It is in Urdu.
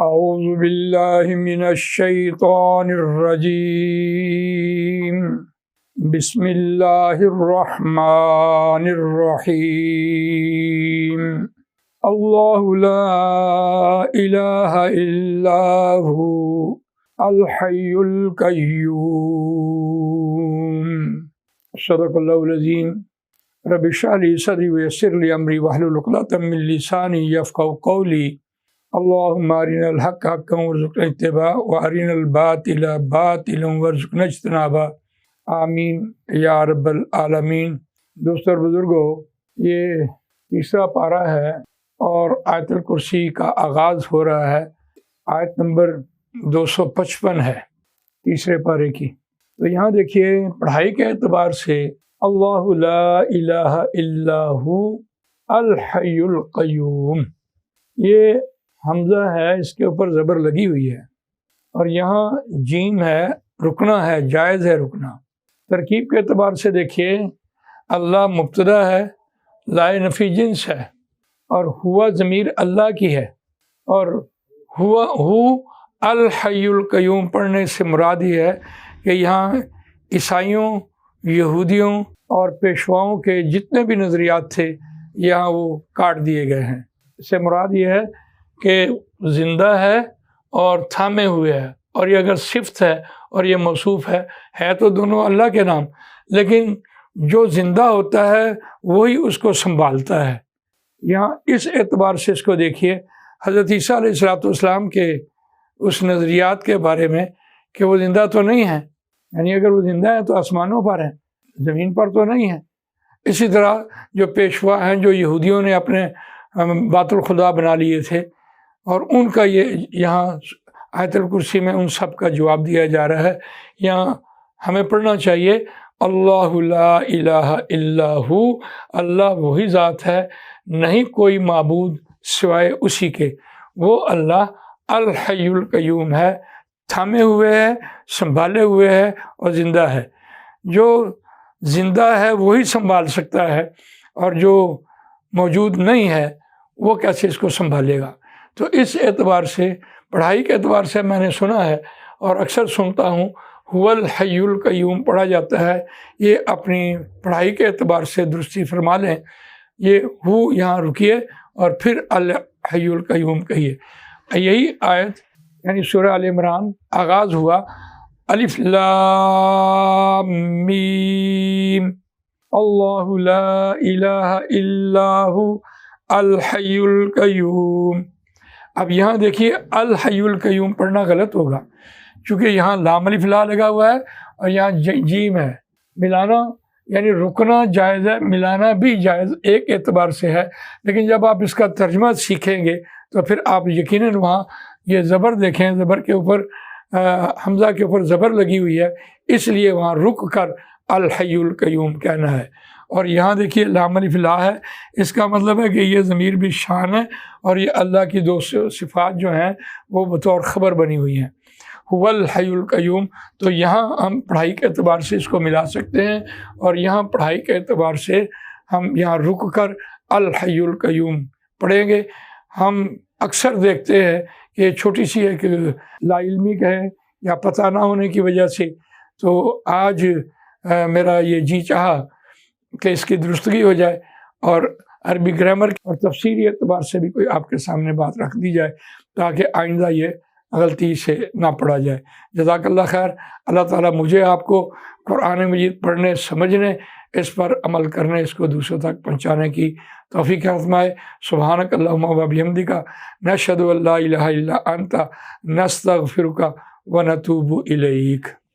اعوذ باللہ من الشیطان الرجیم بسم اللہ الرحمن الرحیم اللہ لا الہ الا ہو الحی القیوم صدق اللہ العظیم رب اشرح لی صدری ویسر لی امری واحلل عقدۃ من لسانی یفقہوا قولی اللہم ارنا الحق حقا وارزقنا اتباعہ وارنا الباطل باطلا وارزقنا اجتنابہ آمین یا رب العالمین۔ دوستو اور بزرگوں، یہ تیسرا پارہ ہے اور آیت الکرسی کا آغاز ہو رہا ہے۔ آیت نمبر 255 ہے تیسرے پارے کی۔ تو یہاں دیکھیے پڑھائی کے اعتبار سے اللہ لا الہ الا ہو الحی القیوم، یہ حمزہ ہے، اس کے اوپر زبر لگی ہوئی ہے، اور یہاں جیم ہے، رکنا ہے، جائز ہے رکنا۔ ترکیب کے اعتبار سے دیکھیے اللہ مبتدا ہے، لا نفی جنس ہے، اور ہوا ضمیر اللہ کی ہے، اور ہو الحی القیوم پڑھنے سے مراد یہ ہے کہ یہاں عیسائیوں، یہودیوں اور پیشواؤں کے جتنے بھی نظریات تھے یہاں وہ کاٹ دیے گئے ہیں۔ اس سے مراد یہ ہے کہ زندہ ہے اور تھامے ہوئے ہے، اور یہ اگر صفت ہے اور یہ موصوف ہے تو دونوں اللہ کے نام، لیکن جو زندہ ہوتا ہے وہی اس کو سنبھالتا ہے۔ یہاں اس اعتبار سے اس کو دیکھیے حضرت عیسیٰ علیہ السلام کے اس نظریات کے بارے میں کہ وہ زندہ تو نہیں ہیں، یعنی اگر وہ زندہ ہیں تو آسمانوں پر ہیں، زمین پر تو نہیں ہیں۔ اسی طرح جو پیشوا ہیں، جو یہودیوں نے اپنے بات الخدا بنا لیے تھے، اور ان کا یہ یہاں آیت الکرسی میں ان سب کا جواب دیا جا رہا ہے۔ یہاں ہمیں پڑھنا چاہیے اللہ لا الہ الا ہو، اللہ وہی ذات ہے، نہیں کوئی معبود سوائے اسی کے، وہ اللہ الحی القیوم ہے، تھامے ہوئے ہے، سنبھالے ہوئے ہے اور زندہ ہے۔ جو زندہ ہے وہی سنبھال سکتا ہے، اور جو موجود نہیں ہے وہ کیسے اس کو سنبھالے گا۔ تو اس اعتبار سے پڑھائی کے اعتبار سے میں نے سنا ہے اور اکثر سنتا ہوں هو الحی القیوم پڑھا جاتا ہے، یہ اپنی پڑھائی کے اعتبار سے درستی فرما لیں، یہ ہو یہاں رکیے اور پھر الحی القیوم کہیے۔ یہی آیت یعنی سورہ آل عمران آغاز ہوا الف لام میم اللہ لا الہ الا ہو الحی القیوم۔ اب یہاں دیکھیے الحی القیوم پڑھنا غلط ہوگا، چونکہ یہاں لام الف لا لگا ہوا ہے اور یہاں جیم ہے۔ ملانا یعنی رکنا جائز ہے، ملانا بھی جائز ایک اعتبار سے ہے، لیکن جب آپ اس کا ترجمہ سیکھیں گے تو پھر آپ یقیناً وہاں یہ زبر دیکھیں، زبر کے اوپر حمزہ کے اوپر زبر لگی ہوئی ہے، اس لیے وہاں رک کر الحی القیوم کہنا ہے۔ اور یہاں دیکھیے لام الف لا ہے، اس کا مطلب ہے کہ یہ ضمیر بھی شان ہے، اور یہ اللہ کی دو صفات جو ہیں وہ بطور خبر بنی ہوئی ہیں، هو الحی القیوم۔ تو یہاں ہم پڑھائی کے اعتبار سے اس کو ملا سکتے ہیں، اور یہاں پڑھائی کے اعتبار سے ہم یہاں رک کر الحی القیوم پڑھیں گے۔ ہم اکثر دیکھتے ہیں کہ چھوٹی سی ایک لا علمی کہیں یا پتہ نہ ہونے کی وجہ سے، تو آج میرا یہ جی چاہا کہ اس کی درستگی ہو جائے اور عربی گرامر اور تفسیری اعتبار سے بھی کوئی آپ کے سامنے بات رکھ دی جائے تاکہ آئندہ یہ غلطی سے نہ پڑھا جائے۔ جزاک اللہ خیر۔ اللہ تعالیٰ مجھے آپ کو قرآن مجید پڑھنے، سمجھنے، اس پر عمل کرنے، اس کو دوسروں تک پہنچانے کی توفیق فرمائے۔ سبحانک اللہم و بحمدک نشہد ان لا الہ الا انت نستغفرک و نتوب الیک۔